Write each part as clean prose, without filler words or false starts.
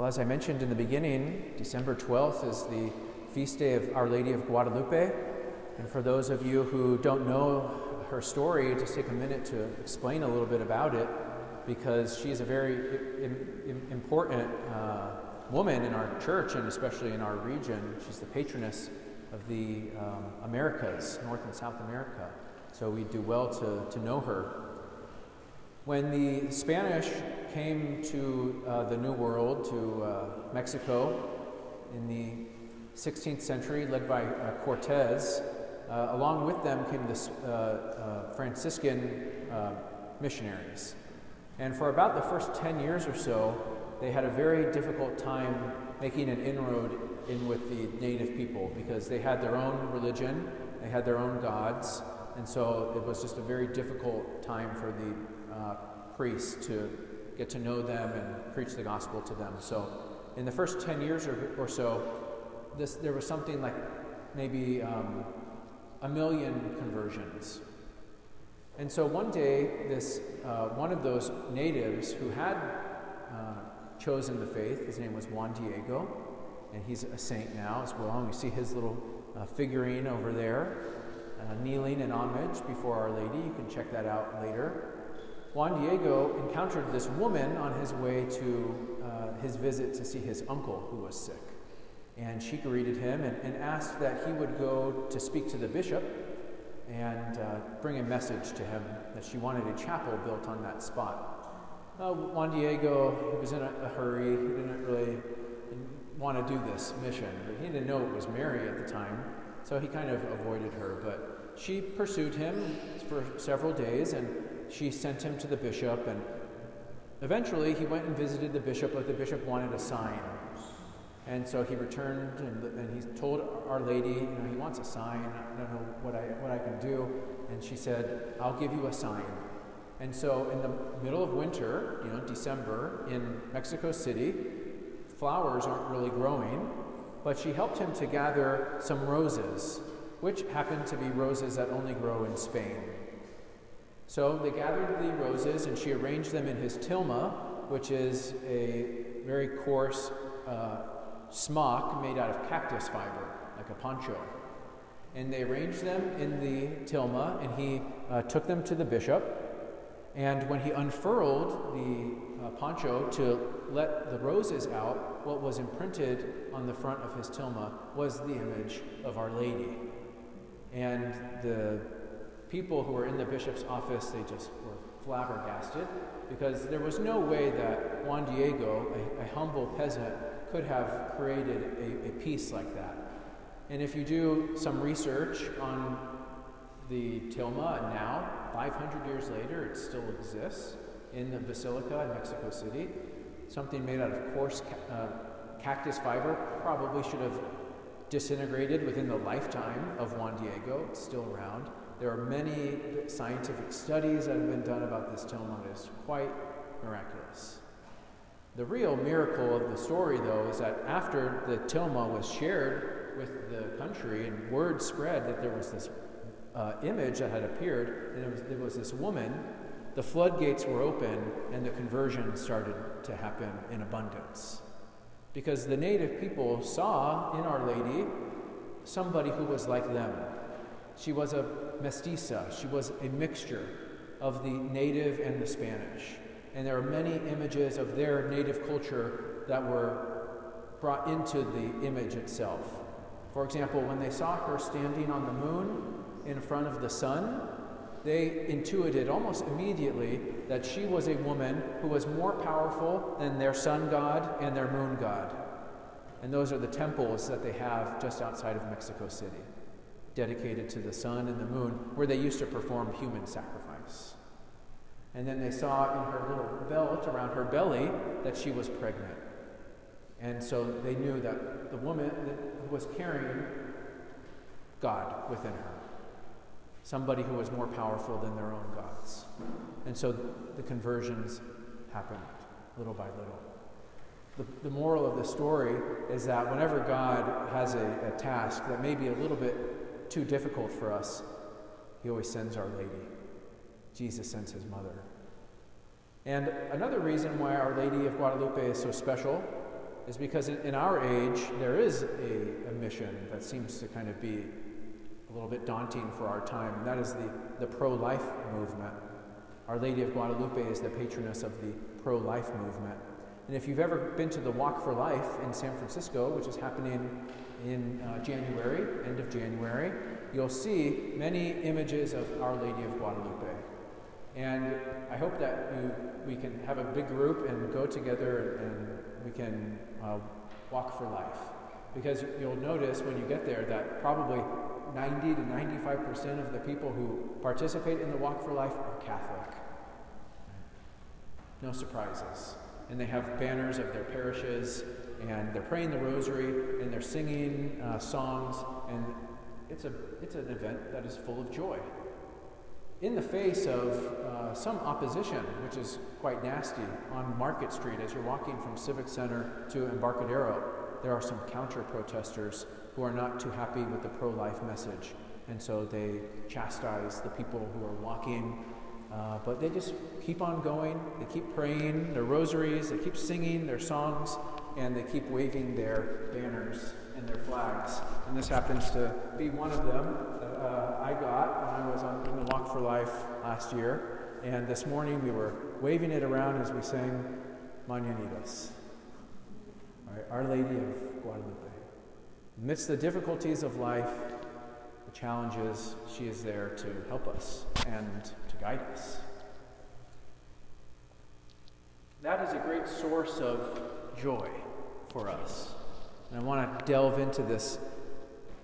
Well, as I mentioned in the beginning, December 12th is the feast day of Our Lady of Guadalupe. And for those of you who don't know her story, just take a minute to explain a little bit about it, because she's a very important woman in our church and especially in our region. She's the patroness of the Americas, North and South America. So we do well to know her. When the Spanish came to the New World, to Mexico in the 16th century, led by Cortez, along with them came the Franciscan missionaries. And for about the first 10 years or so, they had a very difficult time making an inroad in with the native people, because they had their own religion, they had their own gods, and so it was just a very difficult time for the priests to get to know them and preach the gospel to them. So in the first 10 years or so, there was something like maybe 1 million conversions. And so one day, one of those natives who had chosen the faith, his name was Juan Diego, and he's a saint now as well. And we see his little figurine over there, kneeling in homage before Our Lady. You can check that out later. Juan Diego encountered this woman on his way to his visit to see his uncle who was sick. And she greeted him and asked that he would go to speak to the bishop and bring a message to him that she wanted a chapel built on that spot. Juan Diego, he was in a hurry. He didn't really want to do this mission, but he didn't know it was Mary at the time, so he kind of avoided her. But she pursued him for several days, and she sent him to the bishop, and eventually he went and visited the bishop, but the bishop wanted a sign. And so he returned and he told Our Lady, he wants a sign. I don't know what I can do. And she said, I'll give you a sign. And so in the middle of winter, December, in Mexico City, flowers aren't really growing, but she helped him to gather some roses, which happened to be roses that only grow in Spain. So they gathered the roses and she arranged them in his tilma, which is a very coarse smock made out of cactus fiber, like a poncho. And they arranged them in the tilma, and he took them to the bishop. And when he unfurled the poncho to let the roses out, what was imprinted on the front of his tilma was the image of Our Lady. And the people who were in the bishop's office, they just were flabbergasted, because there was no way that Juan Diego, a humble peasant, could have created a piece like that. And if you do some research on the tilma now, 500 years later, it still exists in the basilica in Mexico City. Something made out of coarse cactus fiber, probably should have disintegrated within the lifetime of Juan Diego. It's still around. There are many scientific studies that have been done about this tilma. It is quite miraculous. The real miracle of the story, though, is that after the tilma was shared with the country and word spread that there was this image that had appeared, and there was this woman, the floodgates were open and the conversion started to happen in abundance. Because the native people saw in Our Lady somebody who was like them. She was a mestiza. She was a mixture of the native and the Spanish. And there are many images of their native culture that were brought into the image itself. For example, when they saw her standing on the moon in front of the sun, they intuited almost immediately that she was a woman who was more powerful than their sun god and their moon god. And those are the temples that they have just outside of Mexico City, dedicated to the sun and the moon, where they used to perform human sacrifice. And then they saw in her little belt around her belly that she was pregnant. And so they knew that the woman who was carrying God within her, somebody who was more powerful than their own gods. And so the conversions happened little by little. The moral of the story is that whenever God has a task that may be a little bit too difficult for us, he always sends Our Lady. Jesus sends his mother. And another reason why Our Lady of Guadalupe is so special is because in our age, there is a mission that seems to kind of be a little bit daunting for our time, and that is the pro-life movement. Our Lady of Guadalupe is the patroness of the pro-life movement. And if you've ever been to the Walk for Life in San Francisco, which is happening in January, end of January, you'll see many images of Our Lady of Guadalupe. And I hope that we can have a big group and go together and we can walk for life. Because you'll notice when you get there that probably 90 to 95% of the people who participate in the Walk for Life are Catholic. No surprises. And they have banners of their parishes, and they're praying the rosary, and they're singing songs, and it's an event that is full of joy. In the face of some opposition, which is quite nasty, on Market Street as you're walking from Civic Center to Embarcadero, there are some counter-protesters who are not too happy with the pro-life message, and so they chastise the people who are walking, but they just keep on going, they keep praying their rosaries, they keep singing their songs, and they keep waving their banners and their flags. And this happens to be one of them that I got when I was on the Walk for Life last year, and this morning we were waving it around as we sang Mañanitas. Our Lady of Guadalupe. Amidst the difficulties of life, the challenges, she is there to help us and to guide us. That is a great source of joy for us. And I want to delve into this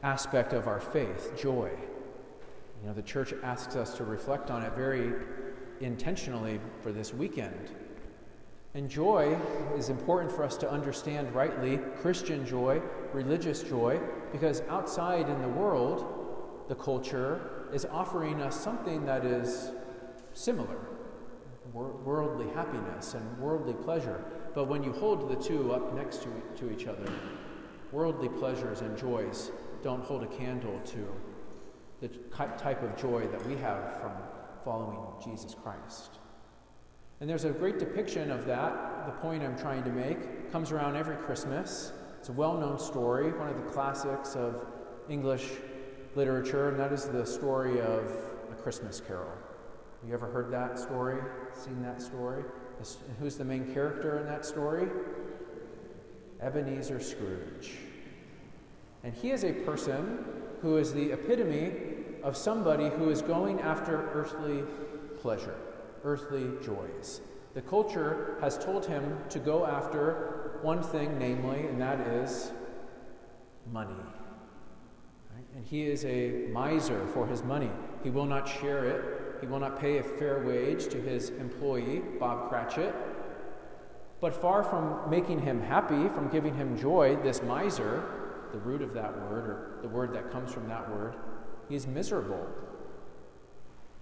aspect of our faith, joy. You know, the church asks us to reflect on it very intentionally for this weekend. And joy is important for us to understand rightly, Christian joy, religious joy, because outside in the world, the culture is offering us something that is similar, worldly happiness and worldly pleasure. But when you hold the two up next to each other, worldly pleasures and joys don't hold a candle to the type of joy that we have from following Jesus Christ. And there's a great depiction of that. The point I'm trying to make comes around every Christmas. It's a well-known story, one of the classics of English literature, and that is the story of A Christmas Carol. Have you ever heard that story? Seen that story? Who's the main character in that story? Ebenezer Scrooge. And he is a person who is the epitome of somebody who is going after earthly pleasure, earthly joys. The culture has told him to go after one thing, namely, and that is money. Right? And he is a miser for his money. He will not share it. He will not pay a fair wage to his employee, Bob Cratchit. But far from making him happy, from giving him joy, this miser, the root of that word, or the word that comes from that word, he is miserable.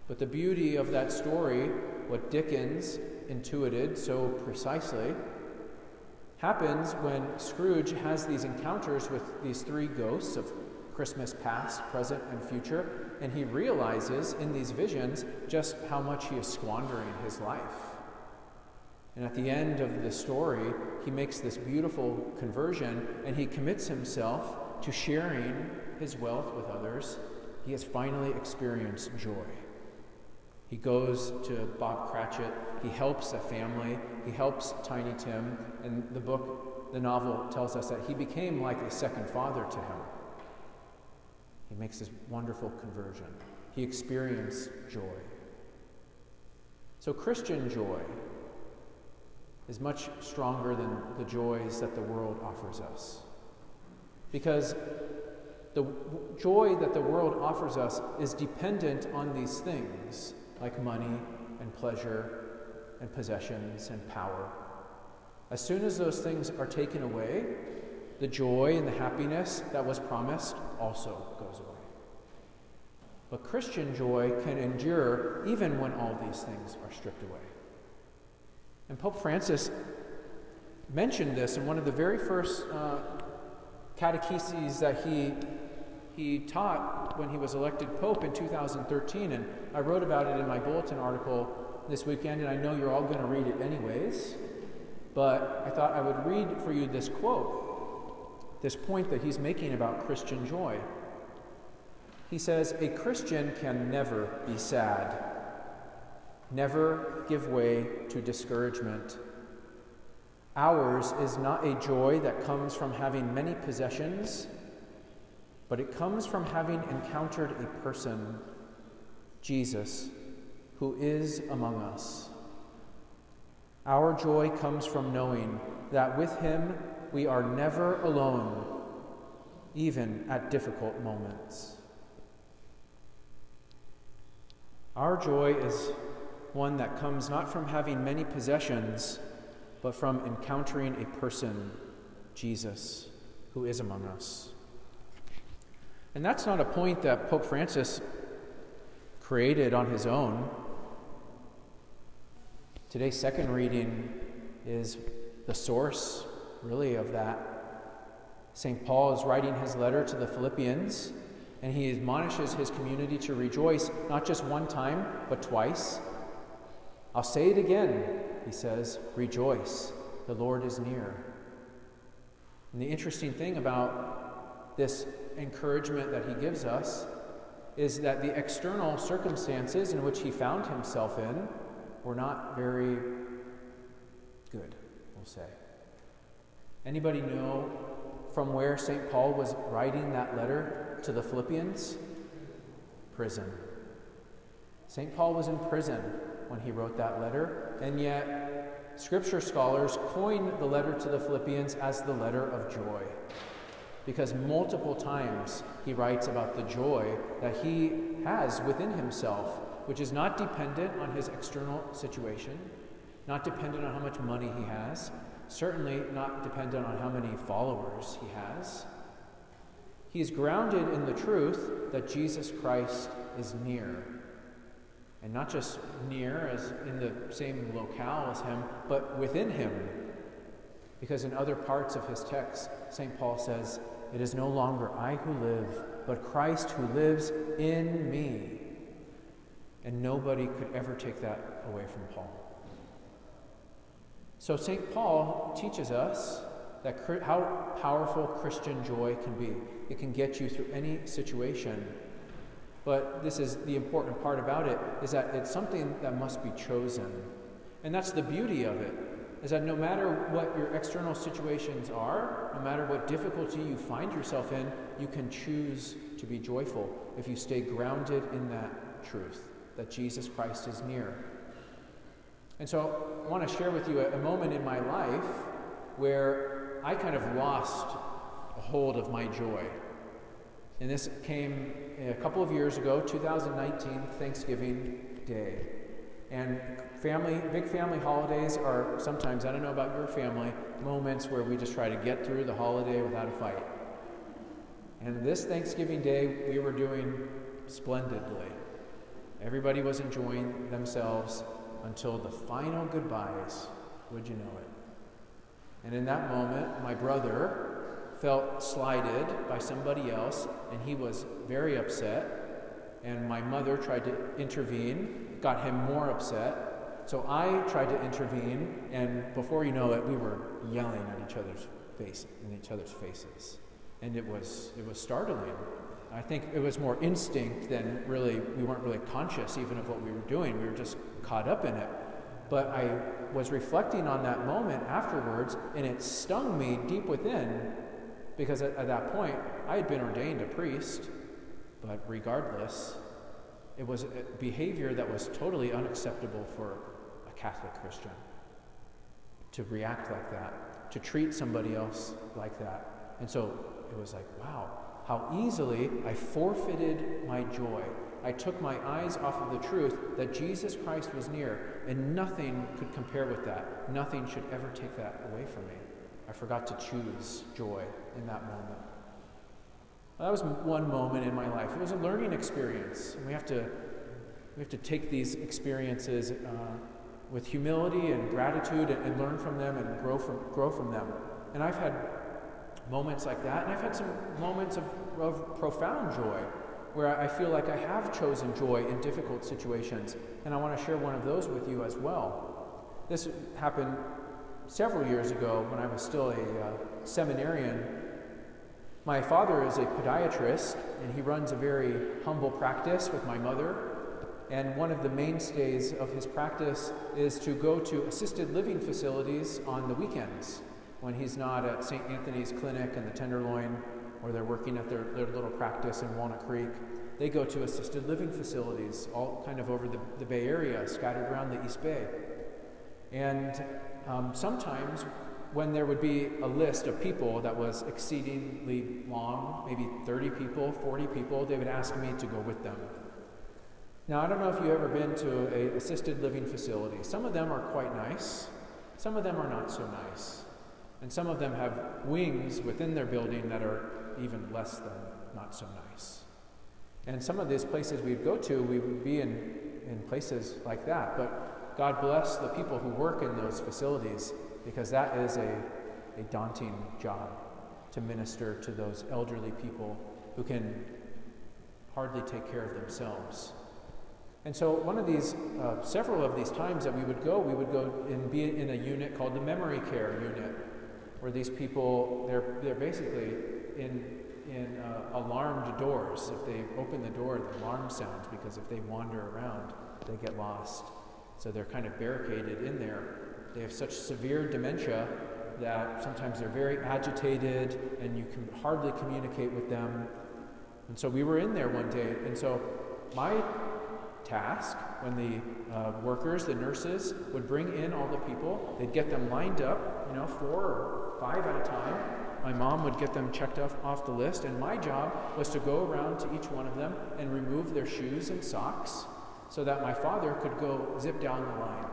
But the beauty of that story, what Dickens intuited so precisely, happens when Scrooge has these encounters with these three ghosts of Christmas past, present, and future, and he realizes in these visions just how much he is squandering his life. And at the end of the story, he makes this beautiful conversion, and he commits himself to sharing his wealth with others. He has finally experienced joy. He goes to Bob Cratchit, he helps a family, he helps Tiny Tim, and the novel tells us that he became like a second father to him. He makes this wonderful conversion. He experienced joy. So Christian joy is much stronger than the joys that the world offers us. Because the joy that the world offers us is dependent on these things, like money and pleasure and possessions and power. As soon as those things are taken away, the joy and the happiness that was promised also goes away. But Christian joy can endure even when all these things are stripped away. And Pope Francis mentioned this in one of the very first catecheses that he taught when he was elected Pope in 2013, and I wrote about it in my bulletin article this weekend, and I know you're all going to read it anyways. but I thought I would read for you this quote, this point that he's making about Christian joy. He says, "A Christian can never be sad, never give way to discouragement. Ours is not a joy that comes from having many possessions, but it comes from having encountered a person, Jesus, who is among us. Our joy comes from knowing that with him we are never alone, even at difficult moments." Our joy is one that comes not from having many possessions, but from encountering a person, Jesus, who is among us. And that's not a point that Pope Francis created on his own. Today's second reading is the source, really, of that. St. Paul is writing his letter to the Philippians, and he admonishes his community to rejoice, not just one time, but twice. "I'll say it again," he says, "rejoice, the Lord is near." And the interesting thing about this encouragement that he gives us is that the external circumstances in which he found himself in were not very good, we'll say. Anybody know from where St. Paul was writing that letter to the Philippians? Prison. St. Paul was in prison when he wrote that letter, and yet Scripture scholars coin the letter to the Philippians as the letter of joy, because multiple times he writes about the joy that he has within himself, which is not dependent on his external situation, not dependent on how much money he has, certainly not dependent on how many followers he has. He is grounded in the truth that Jesus Christ is near. And not just near as in the same locale as him, but within him. Because in other parts of his text, St. Paul says, "It is no longer I who live, but Christ who lives in me." And nobody could ever take that away from Paul. So St. Paul teaches us that how powerful Christian joy can be. It can get you through any situation. But this is the important part about it, is that it's something that must be chosen. And that's the beauty of it, is that no matter what your external situations are, no matter what difficulty you find yourself in, you can choose to be joyful if you stay grounded in that truth, that Jesus Christ is near. And so I want to share with you a moment in my life where I kind of lost a hold of my joy. And this came a couple of years ago, 2019, Thanksgiving Day. And big family holidays are sometimes, I don't know about your family, moments where we just try to get through the holiday without a fight. And this Thanksgiving Day, we were doing splendidly. Everybody was enjoying themselves until the final goodbyes, would you know it. And in that moment, my brother felt slighted by somebody else, and he was very upset. And my mother tried to intervene, got him more upset. So I tried to intervene, and before you know it, we were yelling at each other's faces. And it was startling. I think it was more instinct than really, we weren't really conscious even of what we were doing. We were just caught up in it. But I was reflecting on that moment afterwards, and it stung me deep within, because at that point, I had been ordained a priest, but regardless, it was a behavior that was totally unacceptable for a Catholic Christian. To react like that, to treat somebody else like that. And so it was like, wow, how easily I forfeited my joy. I took my eyes off of the truth that Jesus Christ was near, and nothing could compare with that. Nothing should ever take that away from me. I forgot to choose joy in that moment. Well, that was one moment in my life. It was a learning experience. And we have to take these experiences with humility and gratitude and learn from them and grow from them. And I've had moments like that, and I've had some moments of profound joy where I feel like I have chosen joy in difficult situations, and I want to share one of those with you as well. This happened several years ago, when I was still a seminarian, my father is a podiatrist, and he runs a very humble practice with my mother. And one of the mainstays of his practice is to go to assisted living facilities on the weekends when he's not at St. Anthony's Clinic in the Tenderloin, or they're working at their little practice in Walnut Creek. They go to assisted living facilities all kind of over the Bay Area, scattered around the East Bay. And sometimes when there would be a list of people that was exceedingly long, maybe 30 people, 40 people, they would ask me to go with them. Now, I don't know if you've ever been to an assisted living facility. Some of them are quite nice. Some of them are not so nice. And some of them have wings within their building that are even less than not so nice. And some of these places we'd go to, we would be in places like that. But God bless the people who work in those facilities, because that is a daunting job to minister to those elderly people who can hardly take care of themselves. And so one of these, several of these times that we would go and be in a unit called the memory care unit, where these people, they're basically in alarmed doors. If they open the door, the alarm sounds, because if they wander around, they get lost. So they're kind of barricaded in there. They have such severe dementia that sometimes they're very agitated and you can hardly communicate with them. And so we were in there one day, and so my task, when the workers, the nurses, would bring in all the people, they'd get them lined up, 4 or 5 at a time. My mom would get them checked off the list, and my job was to go around to each one of them and remove their shoes and socks so that my father could go zip down the line.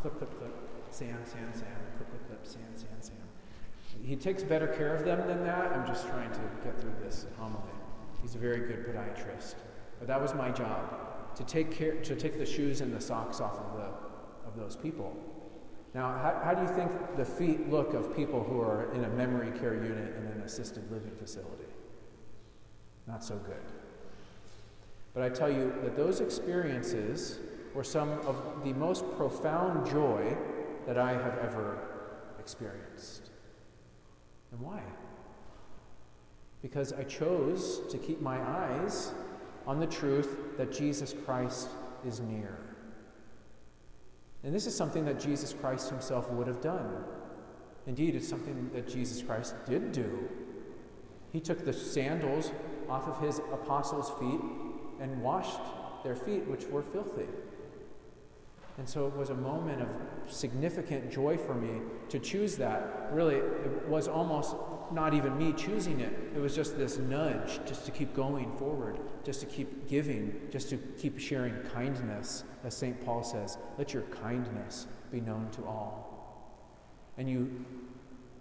Clip, clip, clip, sand, sand, sand, clip, clip, clip, sand, sand, sand. He takes better care of them than that. I'm just trying to get through this homily. He's a very good podiatrist. But that was my job, to take the shoes and the socks off of those people. Now, how do you think the feet look of people who are in a memory care unit in an assisted living facility? Not so good. But I tell you that those experiences were some of the most profound joy that I have ever experienced. And why? Because I chose to keep my eyes on the truth that Jesus Christ is near. And this is something that Jesus Christ himself would have done. Indeed, it's something that Jesus Christ did do. He took the sandals off of his apostles' feet and washed their feet, which were filthy. And so it was a moment of significant joy for me to choose that. Really, it was almost not even me choosing it. It was just this nudge just to keep going forward, just to keep giving, just to keep sharing kindness. As St. Paul says, let your kindness be known to all. And you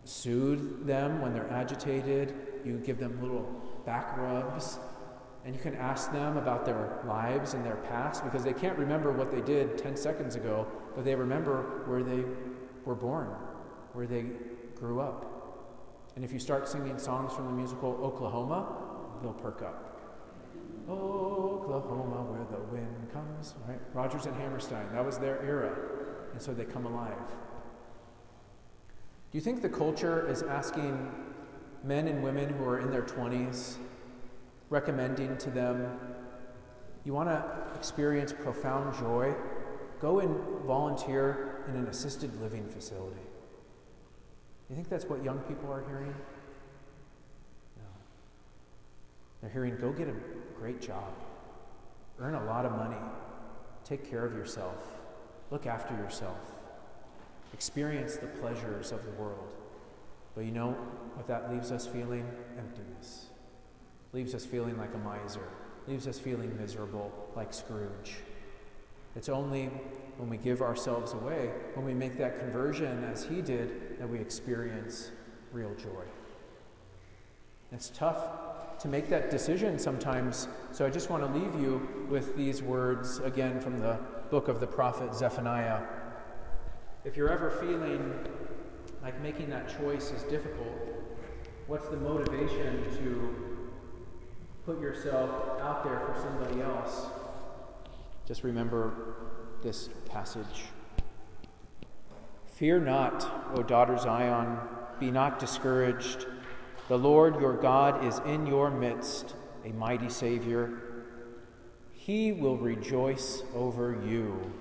soothe them when they're agitated. You give them little back rubs. And you can ask them about their lives and their past, because they can't remember what they did 10 seconds ago, but they remember where they were born, where they grew up. And if you start singing songs from the musical Oklahoma, they'll perk up. Oklahoma, where the wind comes, right? Rodgers and Hammerstein, that was their era. And so they come alive. Do you think the culture is asking men and women who are in their 20s, recommending to them, you want to experience profound joy? Go and volunteer in an assisted living facility. You think that's what young people are hearing? No. They're hearing, go get a great job. Earn a lot of money. Take care of yourself. Look after yourself. Experience the pleasures of the world. But you know what that leaves us feeling? Emptiness. Leaves us feeling like a miser. Leaves us feeling miserable like Scrooge. It's only when we give ourselves away, when we make that conversion as he did, that we experience real joy. It's tough to make that decision sometimes, so I just want to leave you with these words again from the book of the prophet Zephaniah. If you're ever feeling like making that choice is difficult, what's the motivation to put yourself out there for somebody else? Just remember this passage. Fear not, O daughter Zion, be not discouraged. The Lord your God is in your midst, a mighty Savior. He will rejoice over you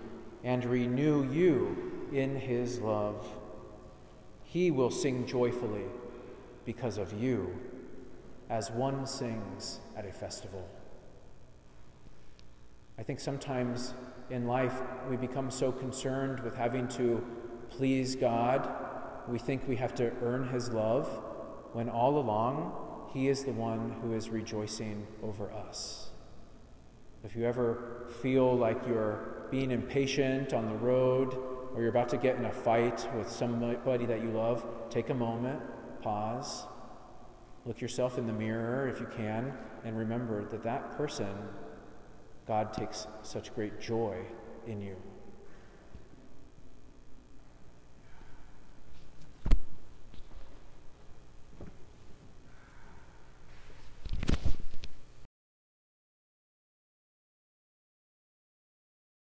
and renew you in his love. He will sing joyfully because of you, as one sings at a festival. I think sometimes in life we become so concerned with having to please God, we think we have to earn his love, when all along he is the one who is rejoicing over us. If you ever feel like you're being impatient on the road, or you're about to get in a fight with somebody that you love, take a moment, pause, look yourself in the mirror if you can, and remember that that person, God takes such great joy in you.